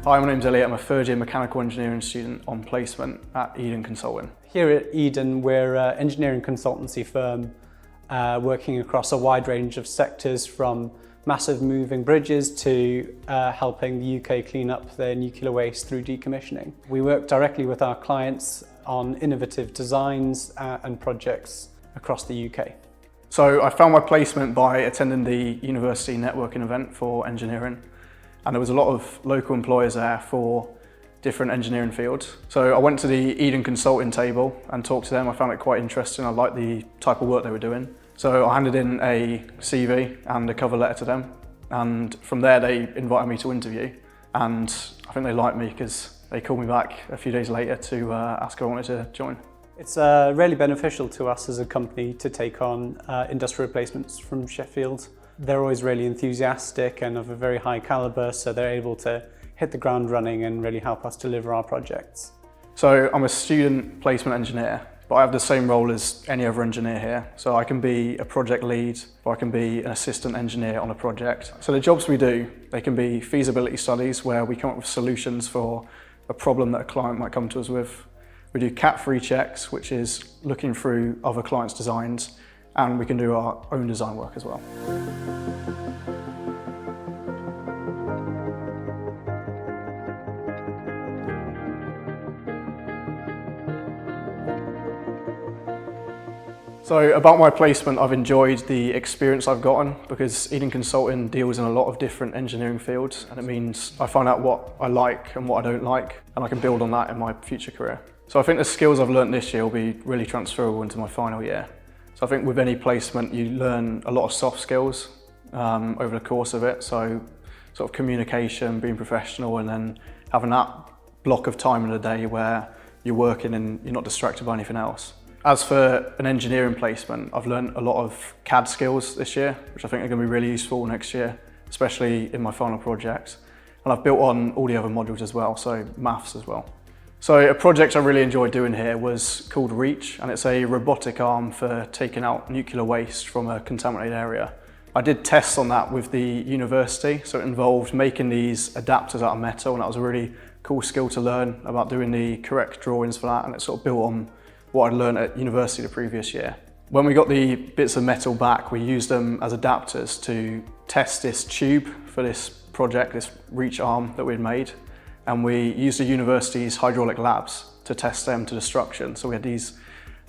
Hi, my name's Elliot. I'm a third-year mechanical engineering student on placement at Eadon Consulting. Here at Eadon, we're an engineering consultancy firm working across a wide range of sectors, from massive moving bridges to helping the UK clean up their nuclear waste through decommissioning. We work directly with our clients on innovative designs and projects across the UK. So I found my placement by attending the university networking event for engineering, and there was a lot of local employers there for different engineering fields. So I went to the Eadon Consulting table and talked to them. I found it quite interesting. I liked the type of work they were doing. So I handed in a CV and a cover letter to them, and from there they invited me to interview, and I think they liked me because they called me back a few days later to ask if I wanted to join. It's really beneficial to us as a company to take on industrial replacements from Sheffield. They're always really enthusiastic and of a very high calibre, so they're able to hit the ground running and really help us deliver our projects. So I'm a student placement engineer, but I have the same role as any other engineer here. So I can be a project lead, or I can be an assistant engineer on a project. So the jobs we do, they can be feasibility studies where we come up with solutions for a problem that a client might come to us with. We do Cat-3 checks, which is looking through other clients' designs, and we can do our own design work as well. So about my placement, I've enjoyed the experience I've gotten because Eadon Consulting deals in a lot of different engineering fields, and it means I find out what I like and what I don't like, and I can build on that in my future career. So I think the skills I've learned this year will be really transferable into my final year. So I think with any placement you learn a lot of soft skills over the course of it, so sort of communication, being professional, and then having that block of time in the day where you're working and you're not distracted by anything else. As for an engineering placement, I've learned a lot of CAD skills this year, which I think are going to be really useful next year, especially in my final project. And I've built on all the other modules as well, so maths as well. So a project I really enjoyed doing here was called REACH, and it's a robotic arm for taking out nuclear waste from a contaminated area. I did tests on that with the university, so it involved making these adapters out of metal, and that was a really cool skill to learn about doing the correct drawings for that, and it sort of built on what I'd learned at university the previous year. When we got the bits of metal back, we used them as adapters to test this tube for this project, this REACH arm that we'd made. And we used the university's hydraulic labs to test them to destruction. So we had these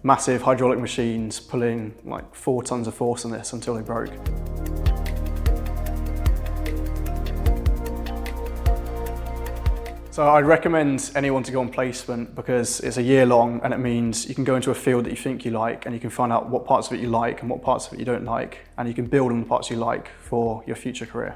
massive hydraulic machines pulling like 4 tons of force on this until they broke. So I'd recommend anyone to go on placement because it's a year long, and it means you can go into a field that you think you like, and you can find out what parts of it you like and what parts of it you don't like, and you can build on the parts you like for your future career.